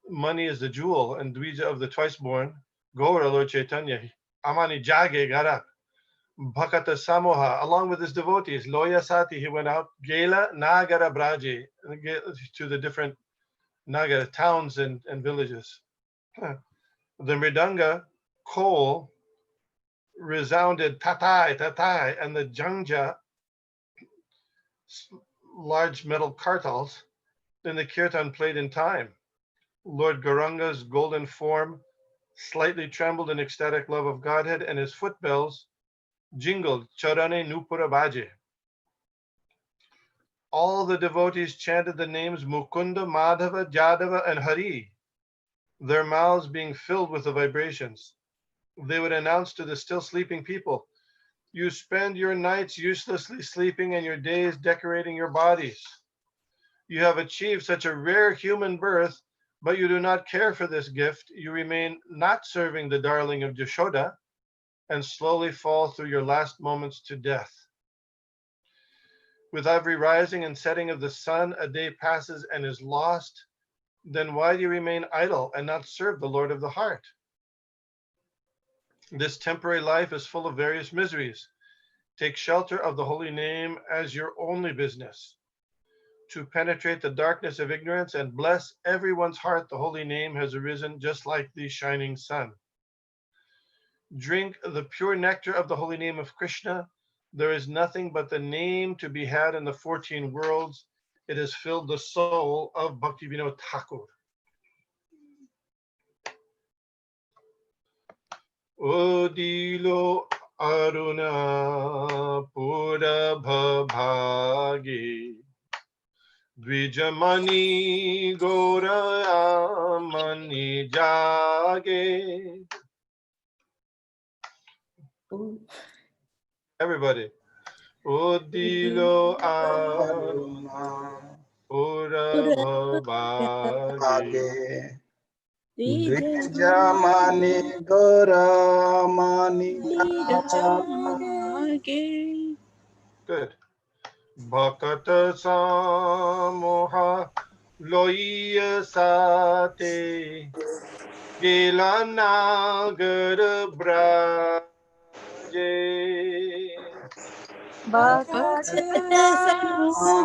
Money is the jewel and dvija of the twice born. Gaura, Lord Chaitanya, amani jage garak. Bhakata Samoha, along with his devotees, Loya Sati, he went out, Gela Nagara Braje, to the different Nagara towns and villages. The Mridanga Kol resounded tatai, tatai, and the Jangja, large metal kartals, then the Kirtan played in time. Lord Gauranga's golden form slightly trembled in ecstatic love of Godhead, and his foot bells jingled Charane Nupura Baje. All the devotees chanted the names Mukunda, Madhava, Jadava, and Hari, their mouths being filled with the vibrations. They would announce to the still sleeping people, "You spend your nights uselessly sleeping and your days decorating your bodies. You have achieved such a rare human birth, but you do not care for this gift. You remain not serving the darling of Jashoda and slowly fall through your last moments to death. With every rising and setting of the sun, a day passes and is lost. Then why do you remain idle and not serve the Lord of the heart? This temporary life is full of various miseries. Take shelter of the holy name as your only business. To penetrate the darkness of ignorance and bless everyone's heart, the holy name has arisen just like the shining sun. Drink the pure nectar of the holy name of Krishna. There is nothing but the name to be had in the 14 worlds. It has filled the soul of Bhaktivinoda Thakur. Odilo Aruna Pura Bhabhagi Dvijamani Gora Mani Jage. Everybody. Odilo Aruna Pura Bhabhagi Dvijamani Gora Mani Jage. Good. Bhakata Samoha Loya Sate Gela Nagar Braje. Bhakata Samoha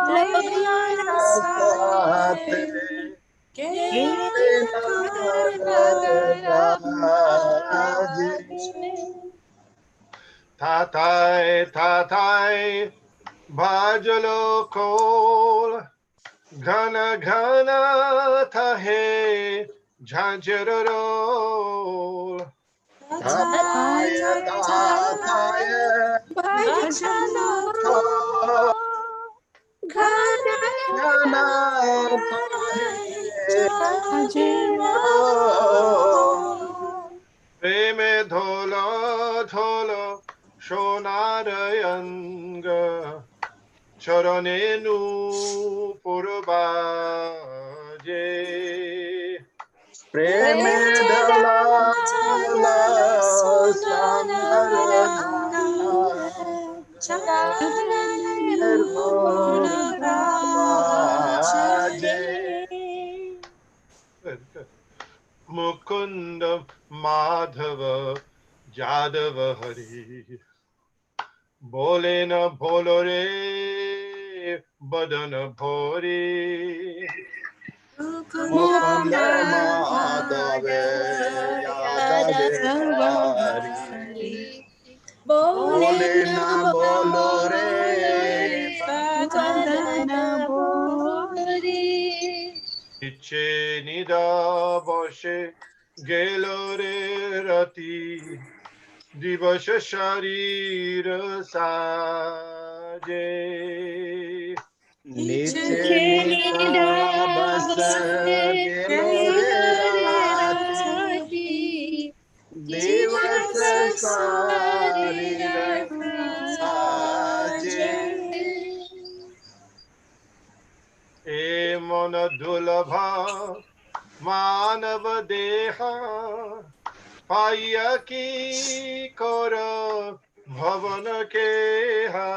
Loya Sate Tatai, tatai, bhajalo kol, ghana ghana tahe, jhanjararo. Tataya Tataya Bhajalo Gana Preme dhola dhola shonarayanga charanenu purbaje. Preme dala dala sanaranga Good, good. Mukunda Madhava Jadava Hari Bole na bolo re badana bhori. Mukunda Madhave Yadava Hari Bole na bolo re badana bori. Iche nida boshe gelore rati divasha sharira saje. Niche nida basa gelore rati divasa sarira saje. E mona dulabha manav deha paya ki kora bhavana keha.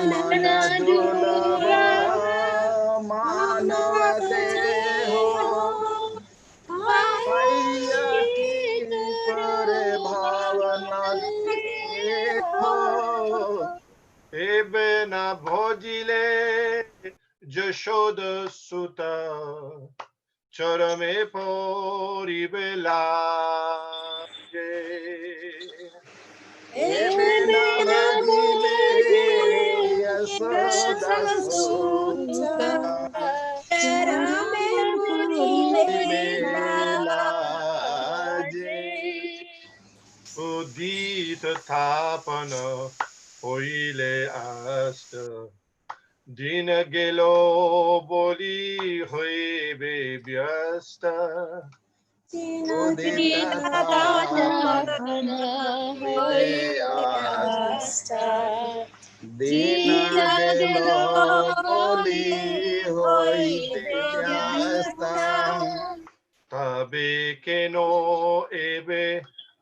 Mana dulava बनवते हो भैया की करे भावना देखो एबे न भोजिले जशोद सुता चरमे पोरिबे लागे एबे न भजिले यशोदा सुता चरमे पूरी बेलाजे उदित थापन होइले अस्त दिन गेलो बोली होइबे व्यस्त उदित थापन होइले आस्था दिन गेलो बोली होइबे व्यस्ता तबे केनो एबे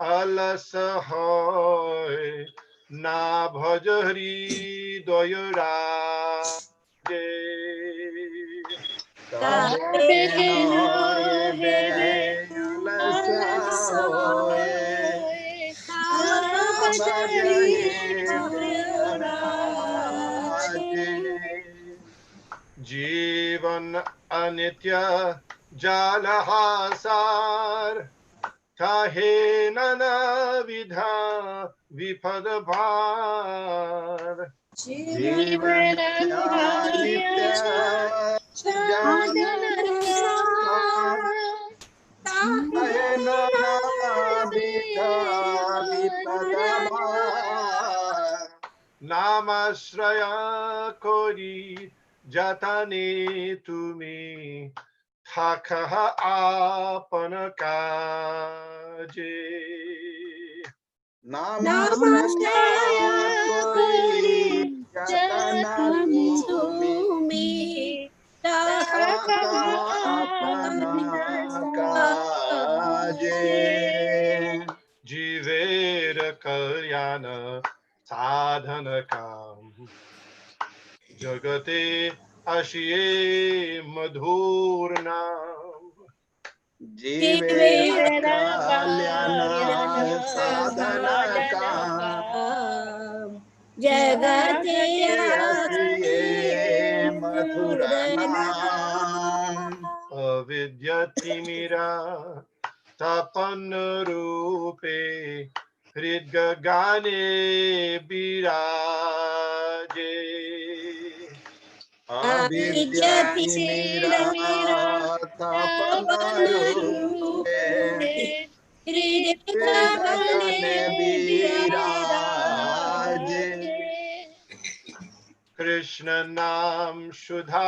अलस होय ना भज हृदय राजे तबे नये बेलसा होए जीवन अनित्य जालहासार काहे नाना विधा विपद भार जीवन नित्य काहे नाना विधा विपद भार नामाश्रय कोरी जाताने तुमी थाकह आपन काजे नमस्कार कोरी जतना तुमी अपना काजे जीवेर कल्याण साधन काम जगते अशिये मधुर नाम जीवेर कल्याण साधन का जगते असिये मधुर नाम अविद्यतिमिरा तपन रूपे हृद्गगाने विराजे अविद्यातिमिरातपन रूपे हृदगगने विराजे कृष्ण नाम सुधा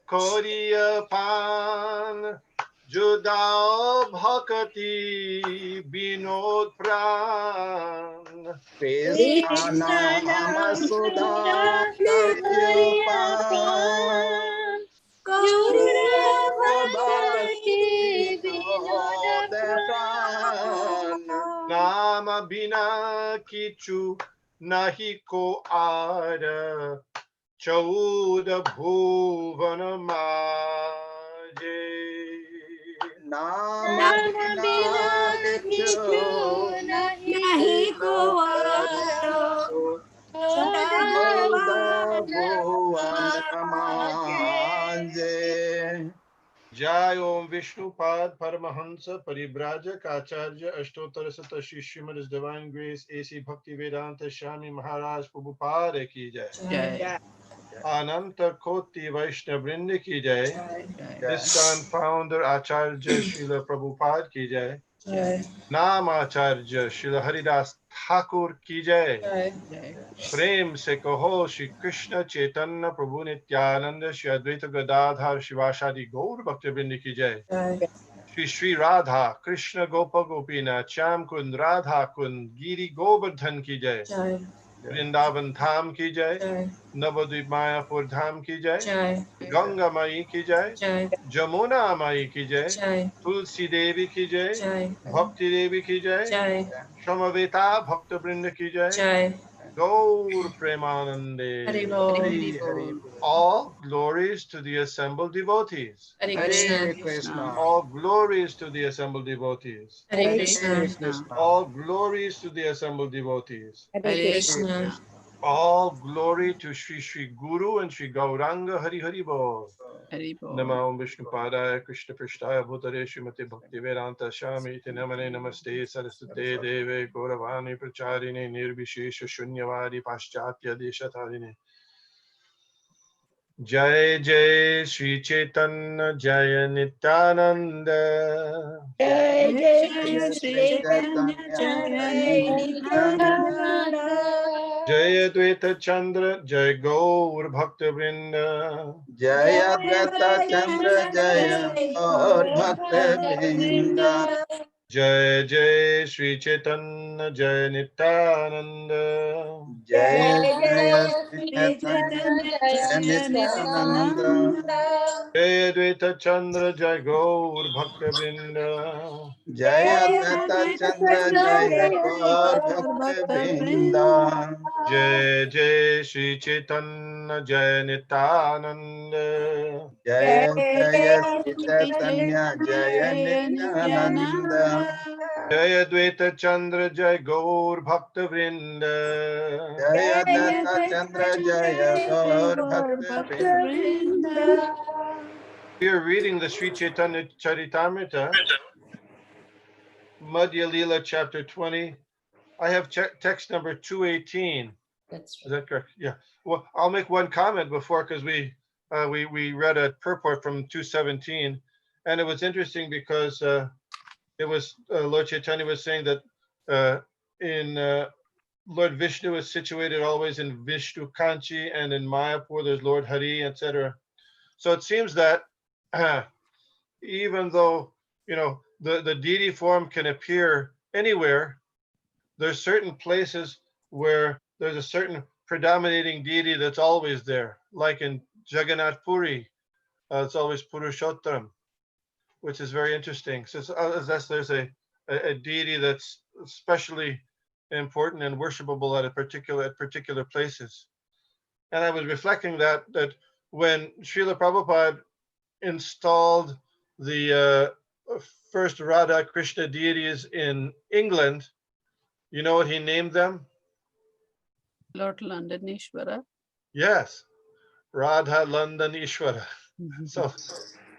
कोरिय पान जुदाओ भक्ति विनोद प्राण कृष्ण नाम सुधा करियपान भक्ति विनोद प्राण नाम बिना किचु नहीं को आर चौद भुवन माजे नाम बिना किछु नहीं को चौद भुवन मांजे जय ओम विष्णुपाद परमहंस परिव्राजक आचार्य अष्टोत्तर शत श्रीमद डिवाइन ग्रेस एसी भक्ति वेदांत स्वामी महाराज प्रभुपाद की जय अनंत कोटि वैष्णव वृंद की जय इस्कॉन फाउंडर आचार्य श्रील प्रभुपाद की जय नाम आचार्य श्रील हरिदास ठाकुर की जय प्रेम से कहो श्री कृष्ण चैतन्य प्रभु नित्यानंद श्री अद्वैत गदाधर शिवासादि गौर भक्तवृंद की जय श्री श्री राधा कृष्ण गोप गोपीनाथ श्याम कुंद राधा कुंद गिरी गोवर्धन की जय वृंदावन धाम की जय नवद्वीप मायापुर धाम की जय गंगा माई की जय जमुना माई की जय तुलसी देवी की जय भक्ति देवी की जय समवेता भक्त वृंद की जय Gaur Premanande. Hari Hari Bol. All glories to the assembled devotees. Hare Krishna. All glories to the assembled devotees. Hare Krishna. All glories to the assembled devotees. Hare Krishna. All glory to Sri Sri Guru and Sri Gauranga Hari Hari Bol. Hari Bol. Namo Vishnu Padaya Krishna Prishtaya Bhutare Srimati Bhakti Vedanta Shami Iti Namane Namaste Saraswate Deve Gauravani Pracharine Nirvishesha Shunyavadi Paschatya Deshatarine. Jai Jai Sri Chaitanya Jaya Nityananda. Jai Jai Shri Sri Chaitanya Jai Nityananda. Jaya Dvaita Chandra Jai Gaur Bhakta Vrinda. Jaya Dvaita Chandra Jaya Gaur Bhakta Vrinda. Jai Jai Sri Chaitanya Jaya Nityananda. Jaya Jai Jaya Jai Sri Sri Chaitanya Jaya Chaitanya Nityananda. Jaya Dvaita Chandra Jai Gaur Bhakta Vrinda. Jaya Dvaita Chandra Jaya Gaur Bhakta Vrinda. Jai Jai Sri Chaitanya Jaya Nityananda. Jaya Jaya Sri Chaitanya Jaya Nityananda. Jaya Dvaita Chandra Jai Gaur Bhakta Vrinda. Jaya Dvaita Chandra Jaya Gaur Bhakta Vrinda. We are reading the Sri Chaitanya Charitamrita, Madhya Lila, chapter 20. I have text number 218. That's Is that correct? Yeah. Well, I'll make one comment before because we read a purport from 217, and it was interesting because it was Lord Chaitanya was saying that in Lord Vishnu is situated always in Vishnu Kanchi, and in Mayapur there's Lord Hari, etc. So it seems that even though the deity form can appear anywhere, there's certain places where there's a certain predominating deity that's always there, like in Jagannath Puri, it's always Purushottam, which is very interesting. So there's a deity that's especially important and worshipable at particular places. And I was reflecting that when Srila Prabhupada installed the first Radha Krishna deities in England, you know what he named them? Lord London Ishvara. Yes, Radha London Ishvara. So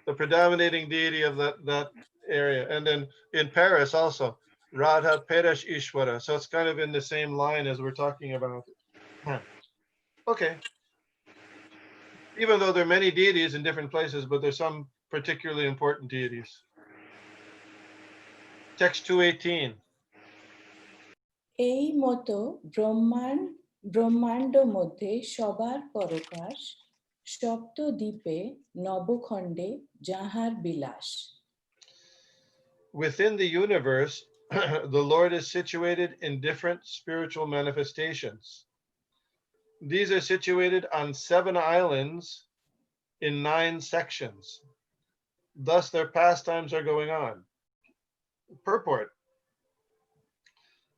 the predominating deity of that area. And then in Paris also, Radha Peresh Ishvara. So it's kind of in the same line as we're talking about. Okay. Even though there are many deities in different places, but there's some particularly important deities. Text 218. এই মতো ব্রহ্মাণ্ড মধ্যে সবার পরকাশ সপ্তদ্বীপে নবখণ্ডে যাহার বিলাস. Within the universe, the Lord is situated in different spiritual manifestations. These are situated on 7 islands in 9 sections. Thus, their pastimes are going on. Purport.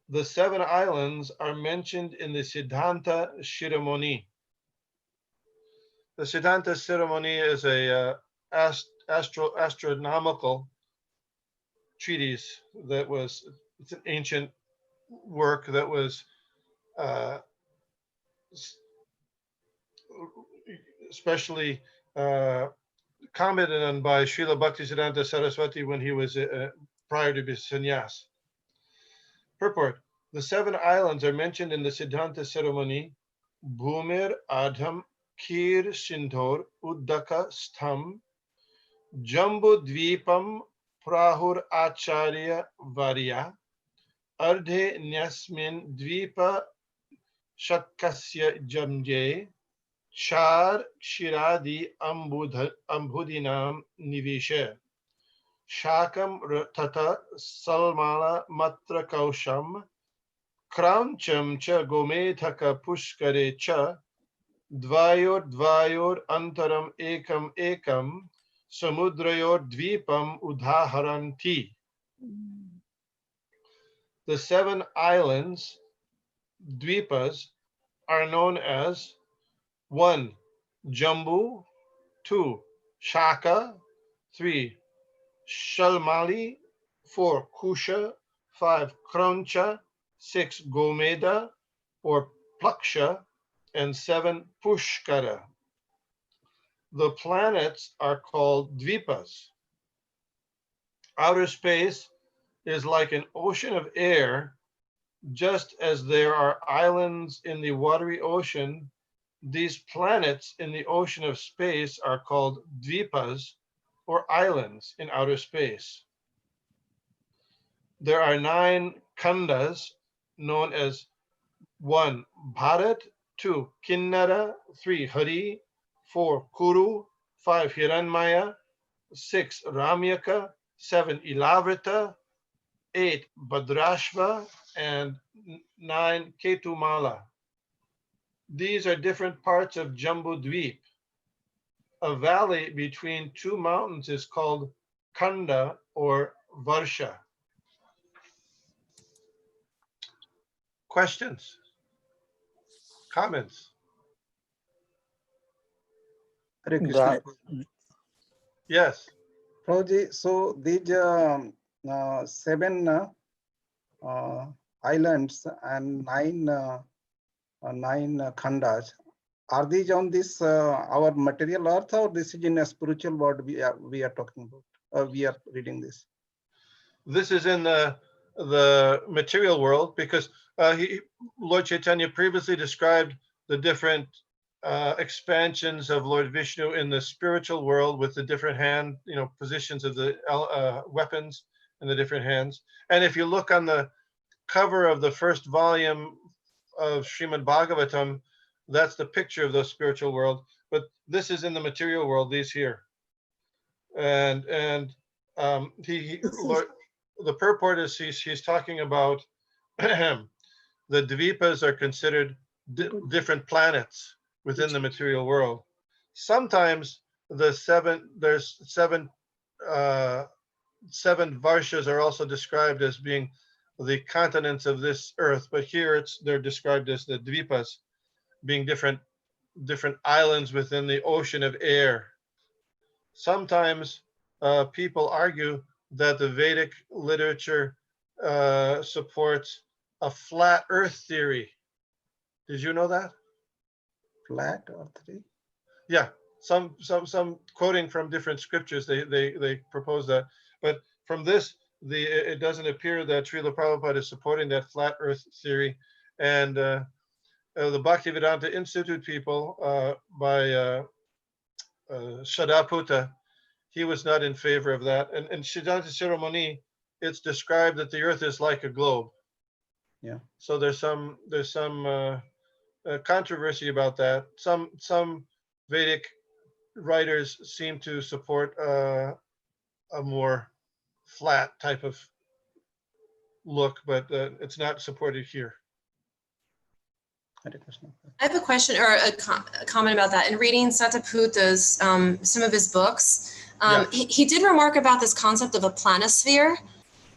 The 7 islands are mentioned in the Siddhanta Shiromani. The Siddhanta Shiromani is a astronomical treatise that it's an ancient work that was especially commented on by Srila Bhaktisiddhanta Saraswati when he was prior to his sannyas. Purport. The 7 islands are mentioned in the Siddhanta ceremony. Bhumir Adham Kir Sindhor Uddaka Stham Jambu Dvipam Prahur Acharya Varya Ardhe Nyasmin Dvipa Shatkasya Jamje Char Shiradi Ambudinam Nivishe Shakam Tata Salmala Matra Kausham Kramcham Cha Gomethaka Pushkare Cha Dvayor Antaram Ekam Samudrayor Dvipam Udhaharanti. The 7 islands, Dvipas, are known as 1. Jambu, 2. Shaka, 3. Shalmali, 4. Kusha, 5. Kroncha, 6. Gomeda or Plaksha, and 7. Pushkara. The planets are called dvipas. Outer space is like an ocean of air. Just as there are islands in the watery ocean, these planets in the ocean of space are called dvipas, or islands in outer space. There are 9 khandas known as 1. Bharat, 2. Kinnara, 3. Hari, 4. Kuru, 5. Hiranmaya, 6. Ramyaka, 7. Ilavrita, 8. Bhadrashva, and 9. Ketumala. These are different parts of Jambu Dweep. A valley between 2 mountains is called Khanda or Varsha. Questions? Comments? Hare Krishna. Yes. Prabhuji, so these 7 islands and 9 khandas, are these on this our material earth, or this is in a spiritual world we are talking about, or we are reading this? This is in the material world, because Lord Chaitanya previously described the different expansions of Lord Vishnu in the spiritual world with the different hand, positions of the weapons in the different hands. And if you look on the cover of the first volume of Srimad Bhagavatam, that's the picture of the spiritual world. But this is in the material world, these here. And the purport is he's talking about the dvipas are considered different planets within the material world. Sometimes there's 7 varshas are also described as being the continents of this earth, but here they're described as the dvipas, being different islands within the ocean of air. Sometimes people argue that the Vedic literature supports a flat earth theory. Did you know that? Flat earth theory? Yeah, some quoting from different scriptures, they propose that. But from this, it doesn't appear that Srila Prabhupada is supporting that flat earth theory. And the Bhaktivedanta Institute people by Shadaputa, he was not in favor of that. And Siddhanta Shiromani, it's described that the earth is like a globe. Yeah. So there's some controversy about that. Some Vedic writers seem to support a more flat type of look, but it's not supported here. Hare Krishna. I have a question or a comment about that. In reading Sataputa's, some of his books, Yes. he did remark about this concept of a planosphere.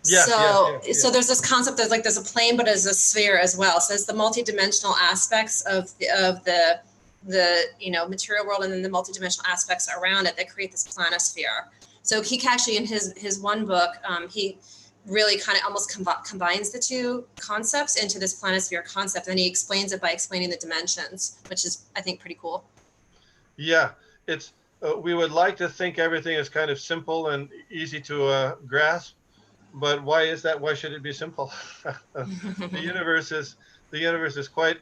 Yes, yes. So there's this concept that there's a plane, but there's a sphere as well. So it's the multidimensional aspects of the material world, and then the multidimensional aspects around it that create this planosphere. So he actually, in his one book, he really kind of almost combines the two concepts into this planosphere concept, and he explains it by explaining the dimensions, which is, I think, pretty cool. Yeah, it's we would like to think everything is kind of simple and easy to grasp, but why is that? Why should it be simple? The universe is quite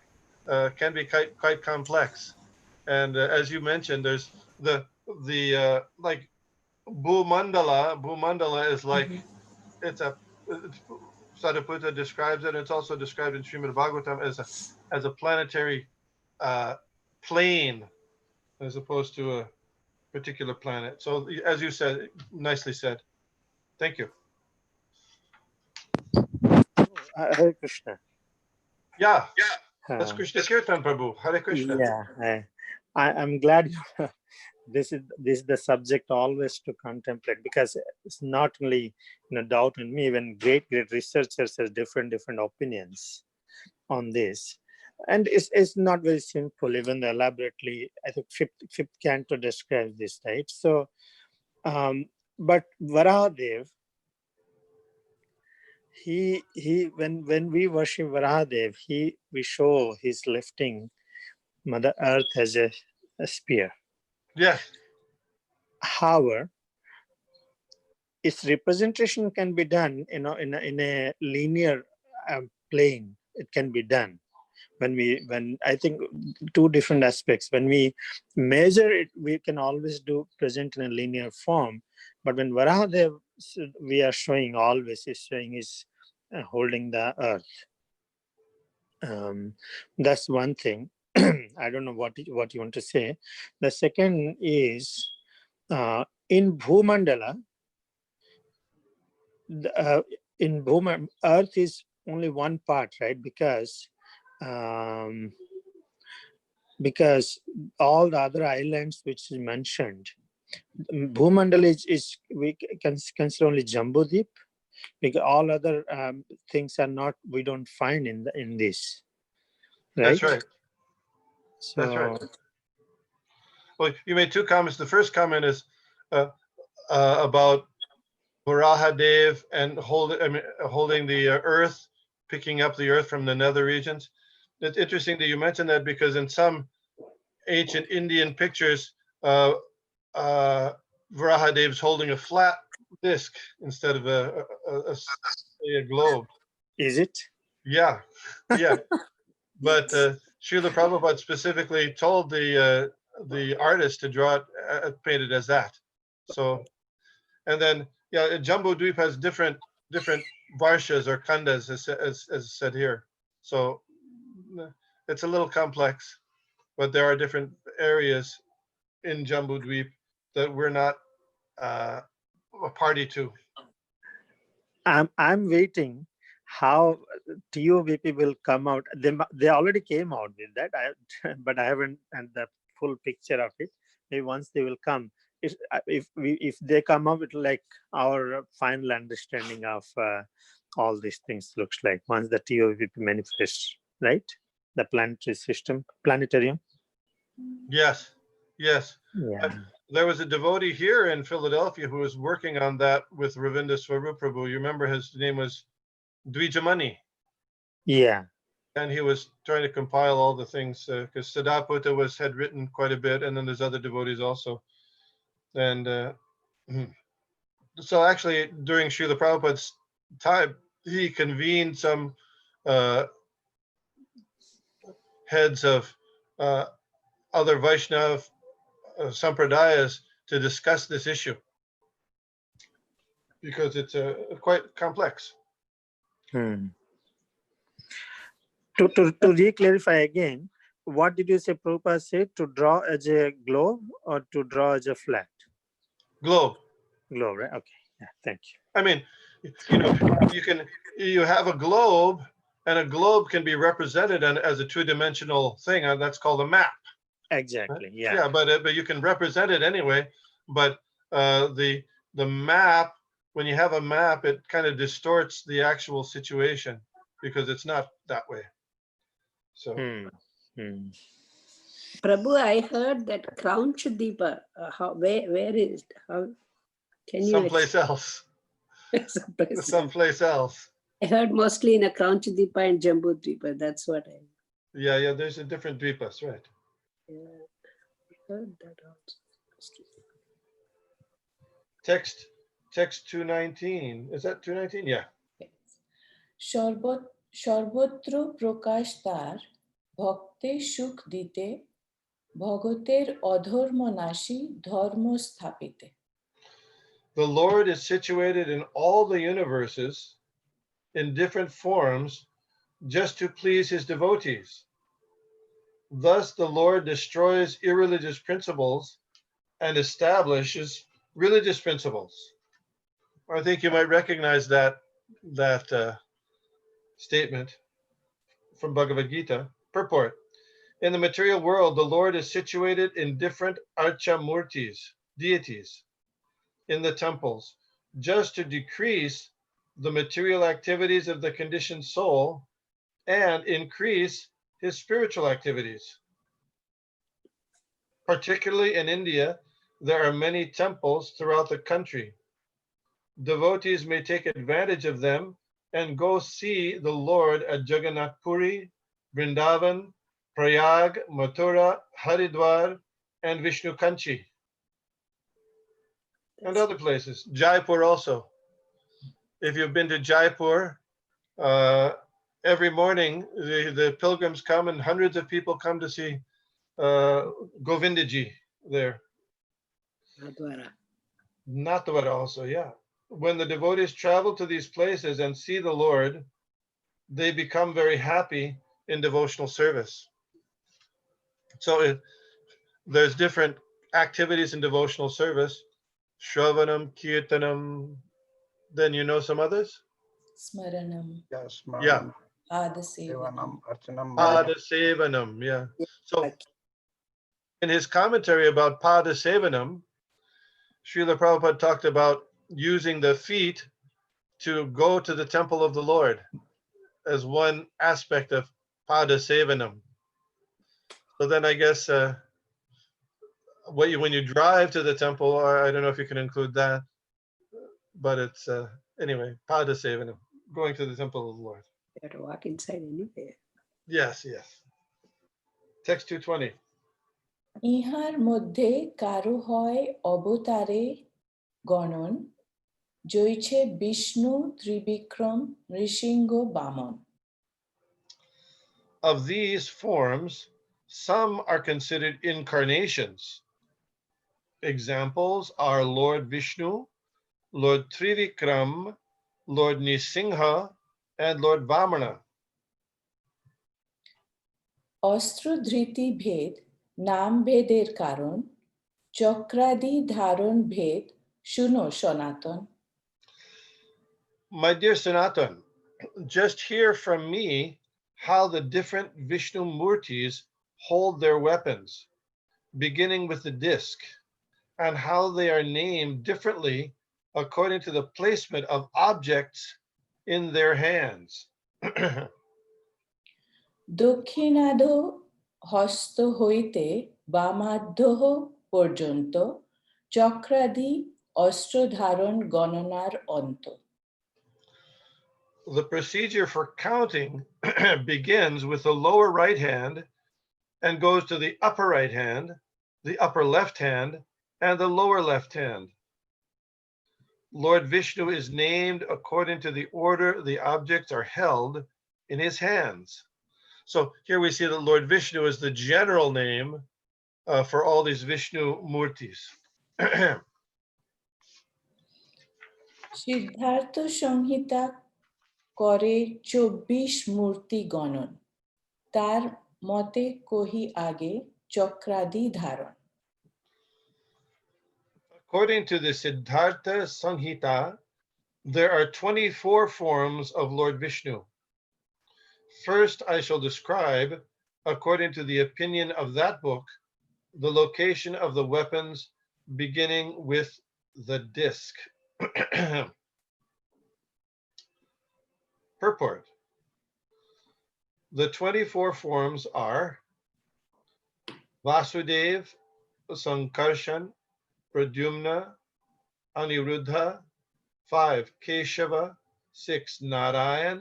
can be quite complex, and as you mentioned, there's the like Bhumandala is like Sataputta describes it. It's also described in Srimad Bhagavatam as a planetary plane, as opposed to a particular planet. So, as you said, nicely said. Thank you. Hare Krishna. Yeah. That's Krishna Kirtan, Prabhu. Hare Krishna. Yeah, I'm glad this is the subject always to contemplate, because it's not only doubt in me, when great researchers have different opinions on this. And it's not very simple, even elaborately. I think fifth canto describes this, right? So, but Varahadev, when we worship Varahadev, we show he's lifting Mother Earth as a spear. Yes. However, its representation can be done, in a linear plane. It can be done when I think two different aspects. When we measure it, we can always present in a linear form. But when Varahadev, we are showing always is showing is holding the earth. That's one thing. I don't know what you want to say. The second is in Bhumandala. In Bhuma, Earth is only one part, right? Because all the other islands which is mentioned, Bhumandala is we can consider only Jambudvip, because all other things are not, we don't find in this. Right? That's right. So, That's right. Well, you made two comments. The first comment is about Varahadev and holding the earth, picking up the earth from the nether regions. It's interesting that you mentioned that, because in some ancient Indian pictures, Varahadev holding a flat disc instead of a globe. is it? Yeah, yeah. But Srila Prabhupada specifically told the artist to draw it, paint it as that. So, and then Jambudvip has different varshas or khandas, as said here. So it's a little complex, but there are different areas in Jambudvip that we're not a party to. I'm waiting how TOVP will come out. They already came out with that, but I haven't had the full picture of it. Maybe once they will come, if they come up with like our final understanding of all these things looks like once the TOVP manifests, right? The planetary system, planetarium. Yes, yes. Yeah. There was a devotee here in Philadelphia who was working on that with Ravinda Swarup Prabhu. You remember his name was Dvijamani. Yeah. And he was trying to compile all the things, because Siddhartha had written quite a bit, and then there's other devotees also. And so actually during Srila Prabhupada's time, he convened some heads of other Vaishnava sampradayas to discuss this issue, because it's quite complex. To re-clarify again, what did you say Prabhupada said? To draw as a globe or to draw as a flat? Globe. Globe, right? Okay. Yeah, thank you. I mean, you have a globe, and a globe can be represented as a two-dimensional thing, and that's called a map. Exactly. Yeah. Yeah, but you can represent it anyway. But the map, when you have a map, it kind of distorts the actual situation because it's not that way. So. Prabhu, I heard that Kraunchadipa. Where is it? How can you? Someplace else. Someplace else. I heard mostly in a Kraunchadipa and Jambudvipa. That's what I. Yeah. There's a different dvipas, right? Yeah, I heard that also. Text 219. Is that 219? Yeah. সর্বত্র প্রকাশ তার ভক্তে সুখ দিতে ভগতের অধর্ম নাশী ধর্ম স্থাপিতে. The Lord is situated in all the universes in different forms just to please his devotees. Thus the Lord destroys irreligious principles and establishes religious principles. I think you might recognize that statement from Bhagavad Gita. Purport: in the material world, the Lord is situated in different archamurtis, deities, in the temples, just to decrease the material activities of the conditioned soul and increase his spiritual activities. Particularly in India, there are many temples throughout the country. Devotees may take advantage of them and go see the Lord at Jagannath Puri, Vrindavan, Prayag, Mathura, Haridwar, and Vishnu Kanchi, and other places. Jaipur also. If you've been to Jaipur, every morning the pilgrims come and hundreds of people come to see Govindaji there. Advara. Nathavara also, yeah. When the devotees travel to these places and see the Lord, they become very happy in devotional service. So there's different activities in devotional service. Shravanam, Kirtanam. Then you know some others? Smaranam, Yes, Yeah. Adasevanam. Devanam, Archanam, Pada Sevanam, yeah. So in his commentary about Pada Sevanam, Srila Prabhupada talked about using the feet to go to the temple of the Lord as one aspect of Pada Sevanam. So then I guess when you drive to the temple, or I don't know if you can include that, but it's anyway, Pada Sevanam, going to the temple of the Lord. You have to walk inside anyway. Yes, yes. Text 220. ইহার মধ্যে কারো হয় অবতারে গণন জৈছে বিষ্ণু ত্রিবিক্রম নৃসিংহ বামন. Of these forms, some are considered incarnations. Examples are Lord Vishnu, Lord Trivikram, Lord Nisingha, and Lord Vamana. অস্ত্রধৃতি ভেদ নাম ভেদের কারণ চক্রাদি ধারণ ভেদ শুনো সনাতন. My dear Sanatan, just hear from me how the different Vishnu Murtis hold their weapons, beginning with the disc, and how they are named differently according to the placement of objects in their hands. দক্ষিণাধ হস্ত হইতে বামাধ্য পর্যন্ত চক্রাদি অস্ত্র ধারণ গণনার অন্ত. The procedure for counting begins with the lower right hand and goes to the upper right hand, the upper left hand, and the lower left hand. Lord Vishnu is named according to the order the objects are held in his hands. So here we see that Lord Vishnu is the general name for all these Vishnu Murtis. Siddharth সংহিতা করে 24 মূর্তি গণন তার মতে কহি আগে চক্রাদি ধারণ. According to the Siddhartha Samhita, there are 24 forms of Lord Vishnu. First, I shall describe, according to the opinion of that book, the location of the weapons beginning with the disc. Purport. The 24 forms are Vasudev, Sankarshan, Pradyumna, Aniruddha, 5 Keshava, 6 Narayan,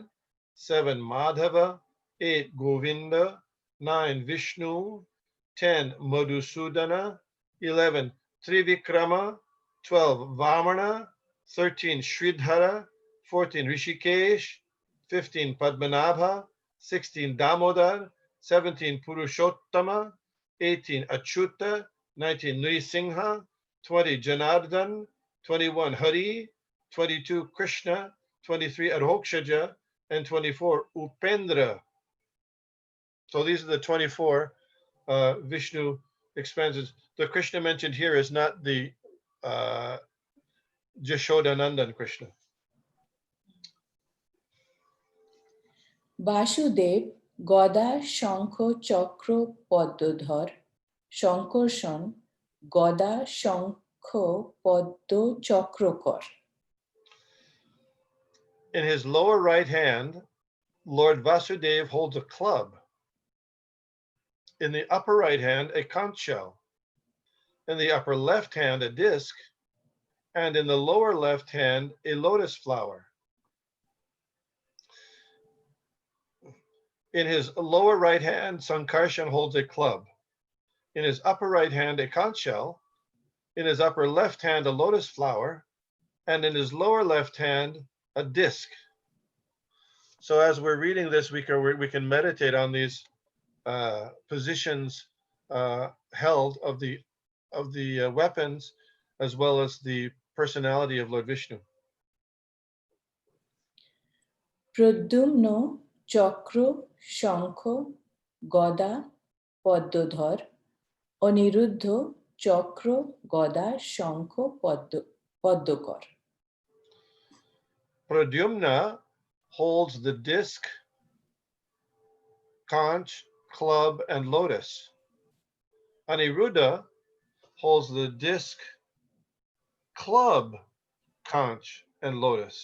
7 Madhava, 8 Govinda, 9 Vishnu, 10 Madhusudana, 11 Trivikrama, 12 Vamana, 13 Sridhara, 14 Rishikesh, 15 Padmanabha, 16 Damodar, 17 Purushottama, 18 Achyuta, 19 Nrisingha, 20 Janardhan, 21 Hari, 22 Krishna, 23 Adhokshaja, and 24 Upendra. So these are the 24 Vishnu expansions. The Krishna mentioned here is not the Jashodanandan Krishna. Basudeb গদা শঙ্খ চক্র পদ্মধর শঙ্কর্ষণ গদা শঙ্খ পদ্ম চক্রকর. In his lower right hand, Lord Vasudev holds a club, in the upper right hand a conch shell, in the upper left hand a disc, and in the lower left hand a lotus flower. In his lower right hand, Sankarshan holds a club. In his upper right hand, a conch shell. In his upper left hand, a lotus flower. And in his lower left hand, a disc. So as we're reading this, we can meditate on these positions held of the weapons, as well as the personality of Lord Vishnu. Pradyumna Chakra Shankha Gada Paddodhar Aniruddha Chakra Gada Shankha Paddokar. Pradyumna holds the disc, conch, club, and lotus. Aniruddha holds the disc, club, conch, and lotus.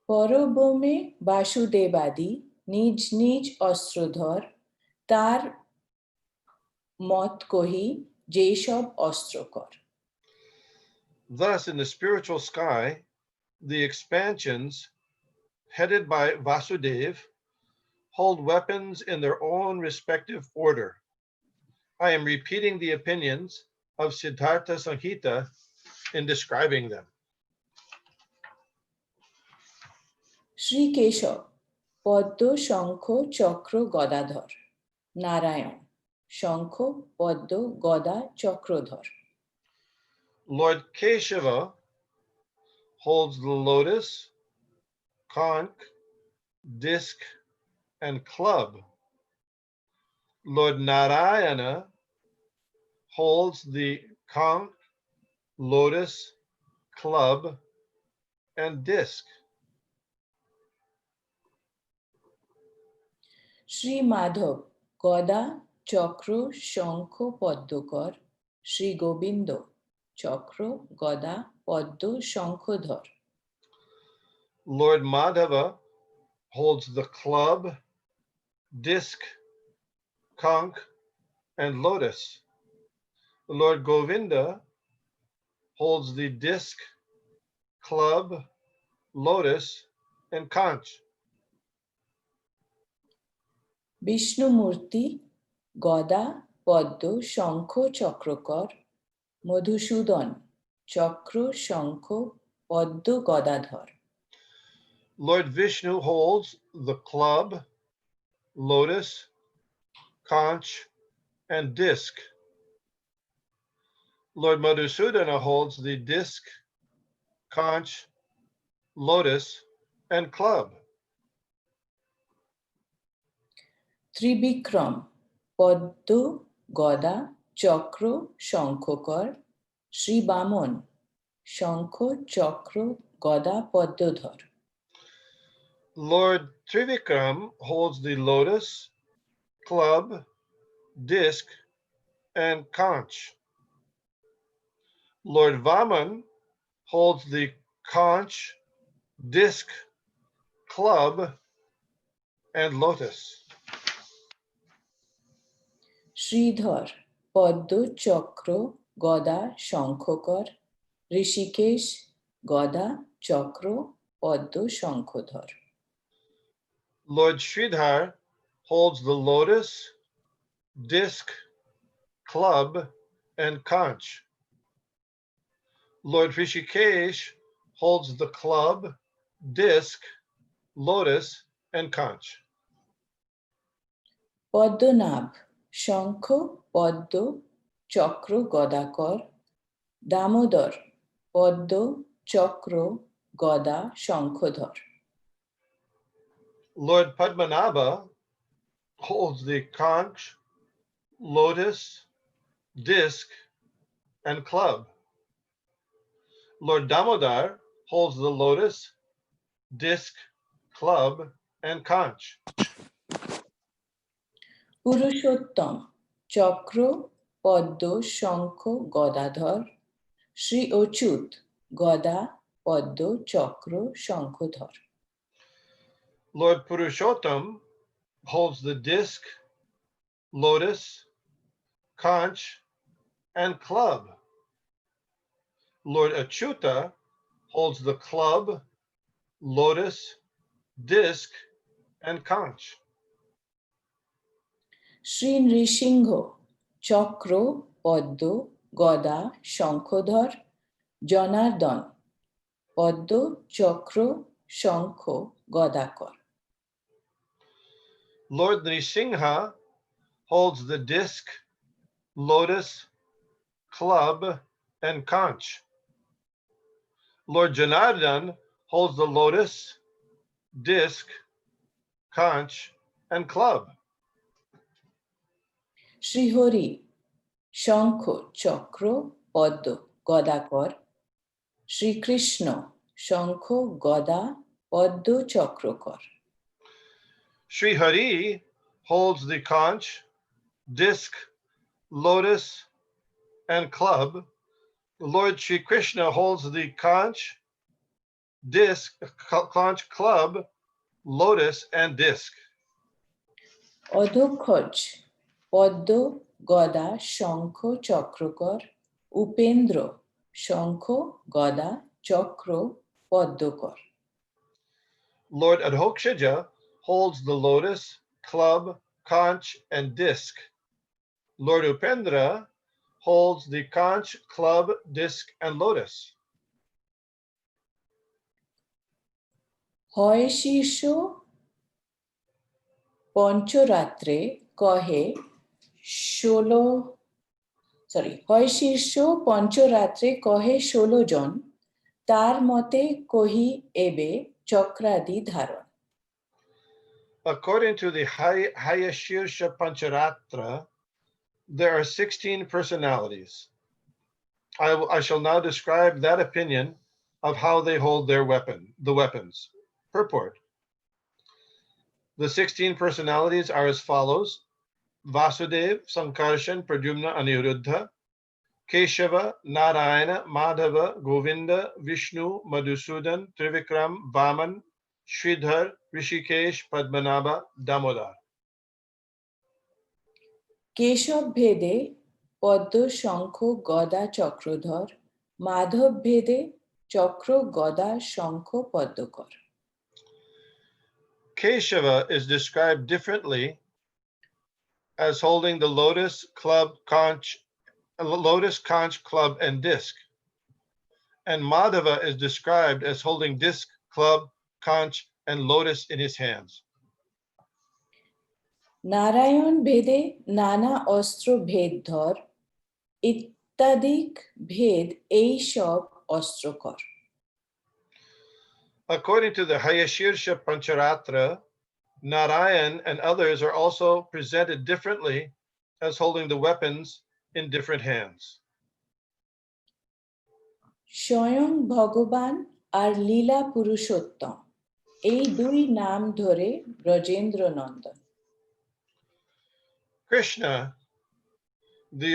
পরবমে বাসুদেবাদি নিজ নিজ অস্ত্রধর তার মত কহি যেসব অস্ত্রকর. Thus, in the spiritual sky, the expansions, headed by Vasudev, hold weapons in their own respective order. I am repeating the opinions of Siddhartha Samhita in describing them. Shri Keshab পদ্ম শঙ্খ চক্র গদাধর. নারায়ণ শঙ্খ পদ্ম গদা Chakradhar. Lord Keshava holds the lotus, conch, disc, and club. Lord Narayana holds the conch, lotus, club, and disc. Shri Madhav গদা চক্র শঙ্খ পদ্মকর. শ্রী গোবিন্দ চক্র গদা পদ্ম শঙ্খধর. Lord Madhava holds the club, disc, conch, and lotus. Lord Govinda holds the disc, club, lotus, and conch. বিষ্ণুমূর্তি গদা পদ্ম শঙ্খ চক্রকর. মধুসূদন চক্র শঙ্খ পদ্ম Gadadhar. Lord Vishnu holds the club, lotus, conch, and disc. Lord Madhusudana holds the disc, conch, lotus, and club. Trivikram পদ্ম গদা চক্র শঙ্খকর. শ্রী বামন শঙ্খ চক্র গদা পদ্মধর. Lord Trivikram holds the lotus, club, disc, and conch. Lord Vaman holds the conch, disc, club, and lotus. Sridhar পদ্ম চক্র গদা শঙ্খকর. ঋষিকেশ গদা চক্র পদ্ম শঙ্খধর. Lord Sridhar holds the lotus, disc, club, and conch. Lord Rishikesh holds the club, disc, lotus, and conch. Padmanabha শঙ্খ পদ্ম চক্র গদাকর. দামোদর পদ্ম চক্র গদা শঙ্খধর. Lord Padmanabha holds the conch, lotus, disc, and club. Lord Damodar holds the lotus, disc, club, and conch. Purushottam চক্র পদ্ম শঙ্খ গদাধর. শ্রী অচ্যুত গদা পদ্ম চক্র শঙ্খধর. Lord Purushottam holds the disc, lotus, conch, and club. Lord Achyuta holds the club, lotus, disc, and conch. Sri Nrisingho, Chakro, Paddo, Goda, Shankhodhar, Janardhan, Paddo, Chakro, Shankho, Godakar. Lord Nrisingha holds the disc, lotus, club, and conch. Lord Janardhan holds the lotus, disc, conch, and club. Sri Hari, Shankho, Chakro, Paddo, Godakar. Sri Krishna, Shankho, Goda, Paddo, Chakrokar. Sri Hari holds the conch, disc, lotus, and club. Lord Sri Krishna holds the conch, disc, conch, club, lotus, and disc. Adhokhaj, Paddo, Goda, Shankho, Chakrokar. Upendra, Shankho, Goda, Chakro, Paddokar. Lord Adhokshaja holds the lotus, club, conch, and disc. Lord Upendra holds the conch, club, disc, and lotus. Hoy Shisho, Panchoratre, Kahe, হয় শীর্ষ পঞ্চরাত্রে কহে 16 জন তার মতে কহি এবে চক্রাদি ধারণ. According to the Hayashirsha Pancharatra, there are 16 personalities. I shall now describe that opinion of how they hold the weapons. Purport. The 16 personalities are as follows: Vasudev, Sankarshan, Pradyumna, Aniruddha, Keshava, Narayana, Madhava, Govinda, Vishnu, Madhusudan, Trivikram, Vaman, Sridhar, Rishikesh, Padmanabha, Damodar. Keshab ভেদে পদ্ম শঙ্খ গদা চক্রধর, মাধব ভেদে চক্র গদা শঙ্খ পদ্মকর. Keshava is described differently as holding the lotus, conch, club, and disc. And Madhava is described as holding disc, club, conch, and lotus in his hands. Narayan ভেদে নানা অস্ত্র ভেদ ধর, ইত্যাদিক ভেদ এই সব অস্ত্রকর. According to the Hayashirsha Pancharatra, Narayan and others are also presented differently as holding the weapons in different hands. স্বয়ং ভগবান আর লীলা পুরুষোত্তম এই দুই নাম ধরে ব্রজেন্দ্র নন্দন. Krishna, the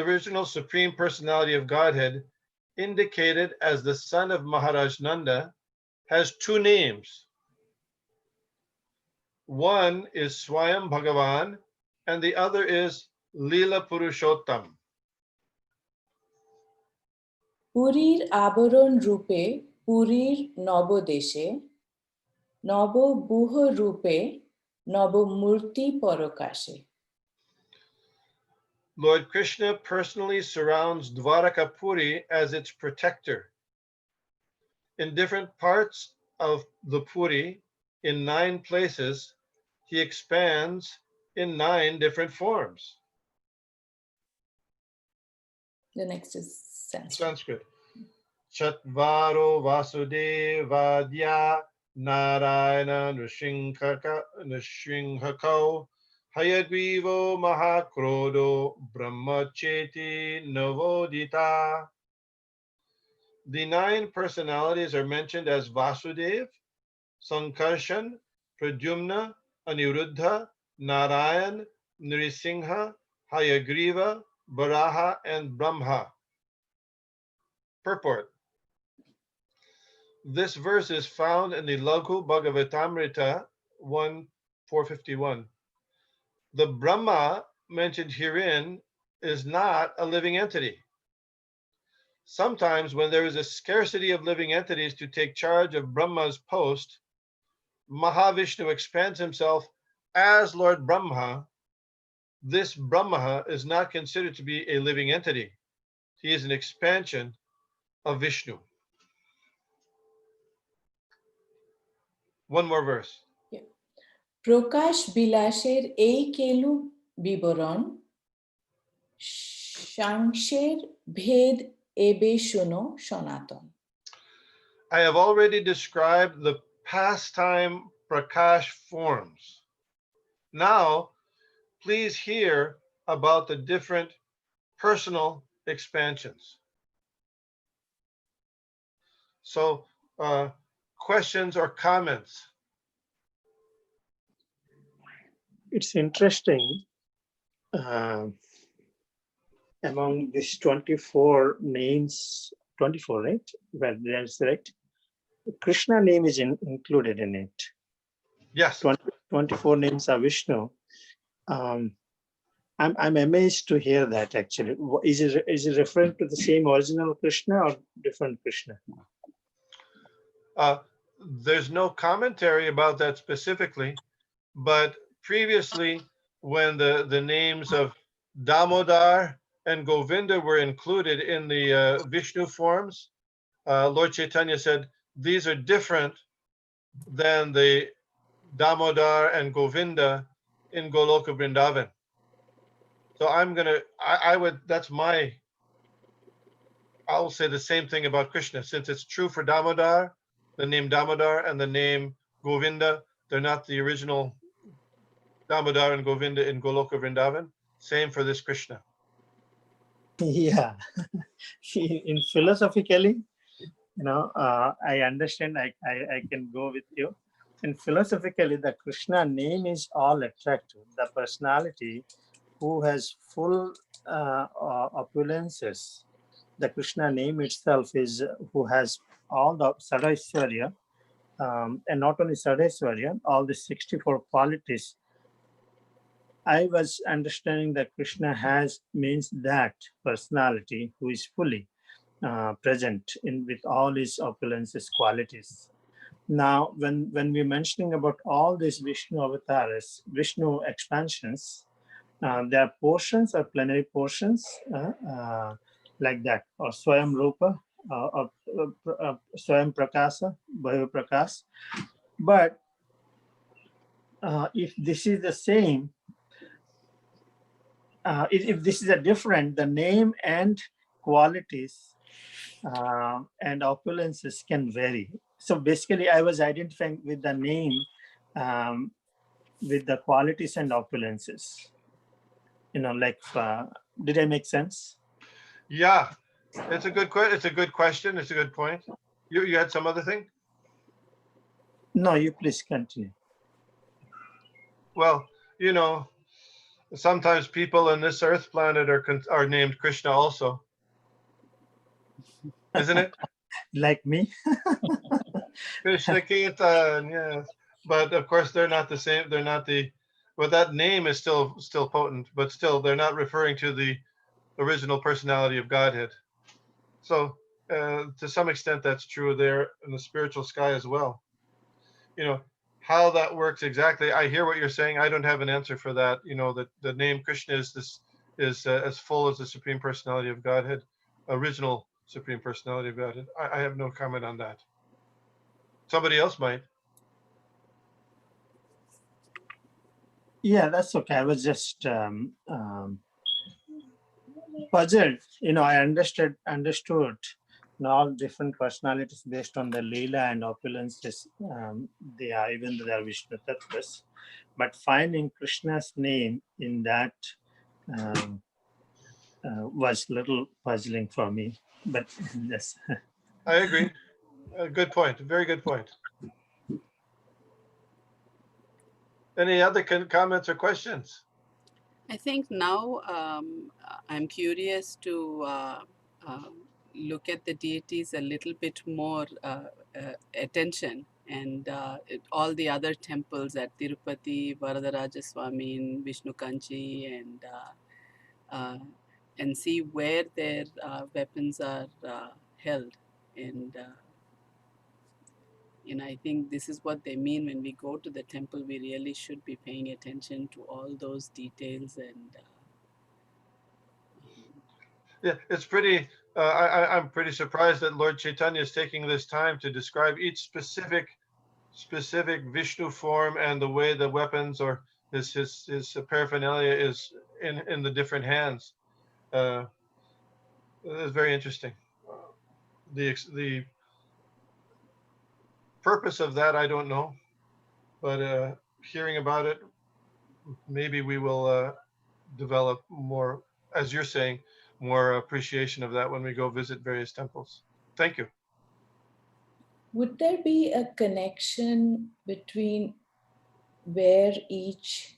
original supreme personality of Godhead, indicated as the son of Maharaj Nanda, has two names. One is Swayam Bhagavan and the other is Leela Purushottam. পুরীর আবরণ রূপে পুরীর নবদেশে, নববুহ রূপে নবমূর্তি পরকাশে. Lord Krishna personally surrounds Dwaraka Puri as its protector. In different parts of the Puri, in 9 places, he expands in 9 different forms. The next is Sanskrit. Sanskrit. Chatvaro Vasudevadya Narayana Nrsinghako Hayagrivo Mahakrodo Brahmacheti Navodita. The 9 personalities are mentioned as Vasudev, Sankarshan, Pradyumna, Aniruddha, Narayan, Nrisingha, Hayagriva, Varaha, and Brahma. Purport. This verse is found in the Laghu Bhagavatamrita 1:451. The Brahma mentioned herein is not a living entity. Sometimes when there is a scarcity of living entities to take charge of Brahma's post, Mahavishnu expands himself as Lord Brahma. This Brahma is not considered to be a living entity. He is an expansion of Vishnu. One more verse. প্রকাশ বিলাসের এই কেলু বিবরণ সাংসের ভেদ এবে শুনো সনাতন। I have already described the pastime Prakash forms. Now, please hear about the different personal expansions. So, questions or comments? It's interesting. Among these 24 names, 24, right? Well, that's right. Krishna name is included in it. Yes. 24 names are Vishnu. I'm amazed to hear that actually. Is it referring to the same original Krishna or different Krishna? There's no commentary about that specifically, but previously when the names of Damodar and Govinda were included in the Vishnu forms, Lord Chaitanya said, these are different than the Damodar and Govinda in Goloka Vrindavan. So I'll say the same thing about Krishna. Since it's true for Damodar, the name Damodar and the name Govinda, they're not the original Damodar and Govinda in Goloka Vrindavan. Same for this Krishna. Yeah. In philosophically, I understand. I can go with you. And philosophically, the Krishna name is all attractive. The personality who has full opulences. The Krishna name itself is who has all the Sadaishwarya, and not only Sadaishwarya, all the 64 qualities. I was understanding that Krishna means that personality who is fully present with all his opulences qualities. Now, when we're mentioning about all these Vishnu avatars, Vishnu expansions, there are portions or plenary portions like that, or Swayam Rupa, or Swayam Prakasa, Bhaiva Prakas. But if this is the same, if this is a different, the name and qualities and opulences can vary. So basically, I was identifying with the name, with the qualities and opulences. Did I make sense? Yeah, it's a good question. It's a good point. You had some other thing? No, you please continue. Well, sometimes people on this earth planet are named Krishna also. Isn't it? Like me? Krishna Kirtan, yes. But of course, they're not the same. They're not but that name is still potent, but still they're not referring to the original personality of Godhead. So to some extent, that's true there in the spiritual sky as well. How that works exactly, I hear what you're saying. I don't have an answer for that. That the name Krishna is as full as the Supreme Personality of Godhead, original Supreme Personality of Godhead. I have no comment on that. Somebody else might. Yeah, that's okay. I was just puzzled. I understood all different personalities based on the Leela and opulences. They are, even though they are Vishnu Tattvas. But finding Krishna's name in that was a little puzzling for me. But yes. I agree. Good point. Very good point. Any other comments or questions? I think now I'm curious to look at the deities a little bit more attention and all the other temples at Tirupati, Varadarajaswamy, Vishnu Kanchi, and see where their weapons are held. And I think this is what they mean when we go to the temple. We really should be paying attention to all those details. And Yeah, it's pretty. I'm pretty surprised that Lord Chaitanya is taking this time to describe each specific Vishnu form and the way the weapons or his paraphernalia is in the different hands. It's very interesting. The purpose of that I don't know, but hearing about it, maybe we will develop more, as you're saying, more appreciation of that when we go visit various temples. Thank you. Would there be a connection between where each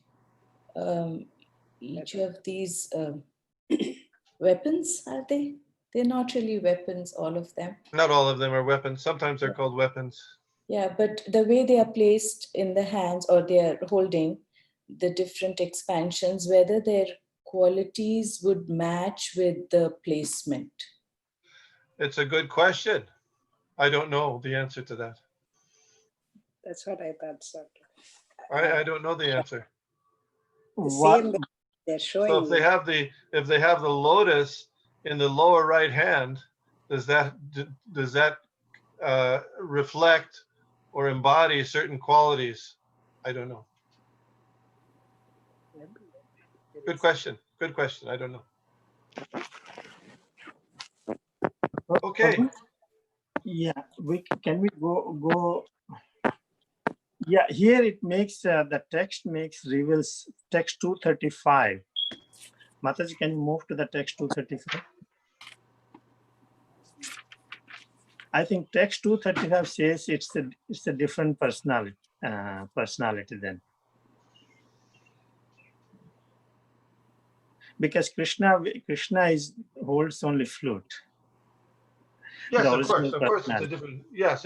of these weapons are they? They're not really weapons, all of them. Not all of them are weapons. Sometimes they're called weapons. Yeah, but the way they are placed in the hands or they are holding the different expansions, whether their qualities would match with the placement. It's a good question. I don't know the answer to that. That's what I thought, sir. I don't know the answer. The What, same they're showing. So if they have the lotus in the lower right hand, does that reflect or embody certain qualities? I don't know. Good question. Good question. I don't know. Okay. yeah, can we go? Yeah, here it makes the text reveals text 235. Mataji, can you move to the text 235? I think text 235 says it's a different personality then, because Krishna holds only flute. Yes, The of course. original Of course, it's a personality. different. Yes.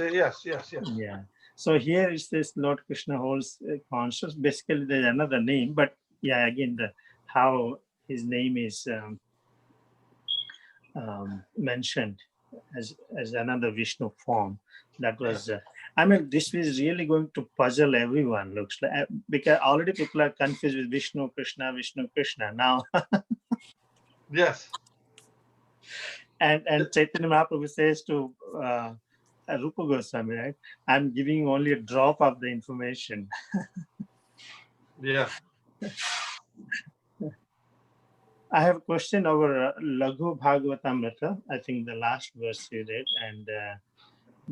Yeah. So here it says Lord Krishna holds conscious. Basically, there's another name, but yeah, again, how his name is mentioned as another Vishnu form. That was, I mean, this is really going to puzzle everyone. Looks like, because already people are confused with Vishnu Krishna now. Yes. And Chaitanya Mahaprabhu says to Rupa Goswami, right? I'm giving only a drop of the information. Yeah. I have a question over Laghu Bhagavatamrita. I think the last verse you read, and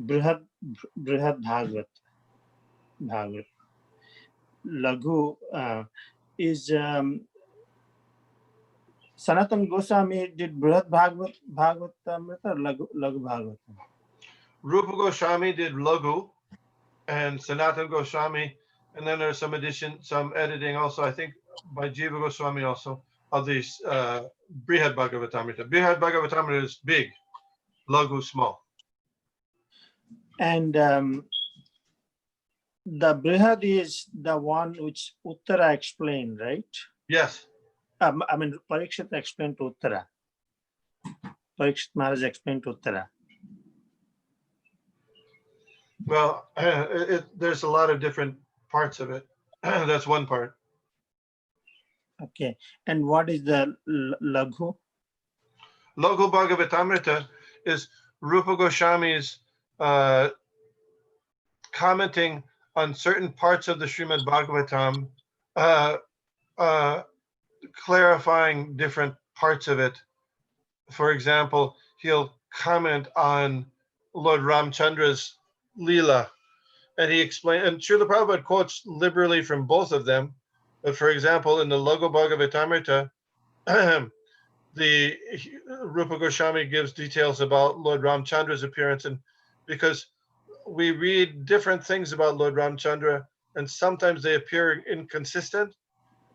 Brihad Bhagavat. Laghu is Sanatana Goswami did Brihad Bhagavatamrita or Laghu Bhagavatam? Rupa Goswami did Laghu, and Sanatana Goswami, and then there's some editing also, I think, by Jiva Goswami also, of these Brihad Bhagavatamrita. Brihad Bhagavatamrita is big, Laghu small. And the Brihad is the one which Uttara explained, right? Yes. I mean, Parikshit explained to Uttara. Parikshit Maharaj explained to Uttara. Well, there's a lot of different parts of it. That's one part. Okay. And what is the Laghu? Laghu Bhagavatamrita is Rupa Goswami's commenting on certain parts of the Srimad Bhagavatam, clarifying different parts of it. For example, he'll comment on Lord Ramchandra's Leela, and he explained, and Srila Prabhupada quotes liberally from both of them. But for example, in the Laghu Bhagavatamrita, the Rupa Goswami gives details about Lord Ramchandra's appearance, and because we read different things about Lord Ramchandra, and sometimes they appear inconsistent.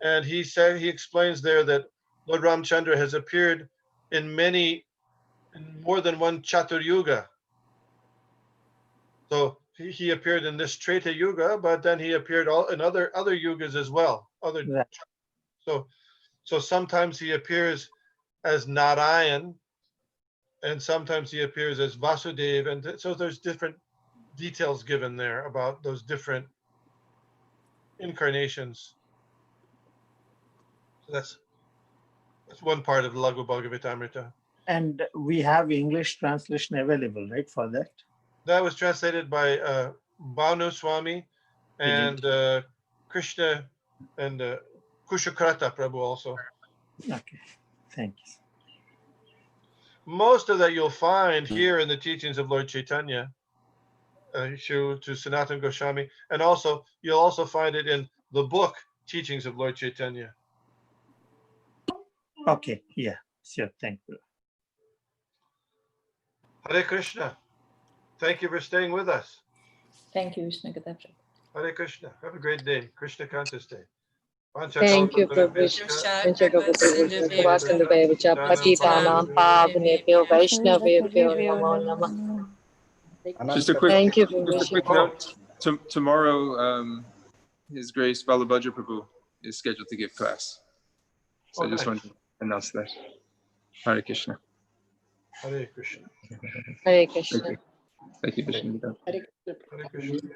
And he explains there that Lord Ramchandra has appeared in more than one Chatur Yuga. So he appeared in this Treta Yuga, but then he appeared in other yugas as well. Right. So sometimes he appears as Narayan, and sometimes he appears as Vasudeva, and so there's different details given there about those different incarnations. So that's one part of the Laghu Bhagavatamrita. And we have English translation available, right, for that? That was translated by Bhanu Swami and Krishna and Kushakrata Prabhu also. Okay, thank you. Most of that you'll find here in the teachings of Lord Chaitanya, to Sanatana Goswami, and also you'll also find it in the book Teachings of Lord Chaitanya. Okay, yeah, sure, thank you. Hare Krishna. Thank you for staying with us. Thank you, Vishnugada. Hare Krishna. Have a great day. Krishna Conscious Day. Thank you, Prabhu. Patitanam Pavanebhyo Vaishnavebhyo Namo Namah. Just a quick, Thank you, just a quick Prabhu. note. Tomorrow, His Grace Vallabhadra Prabhu is scheduled to give class. So I just wanted to announce that. Hare Krishna. Hare Krishna. Hare Krishna. Thank you, Vishnu. Hare Hare Krishna.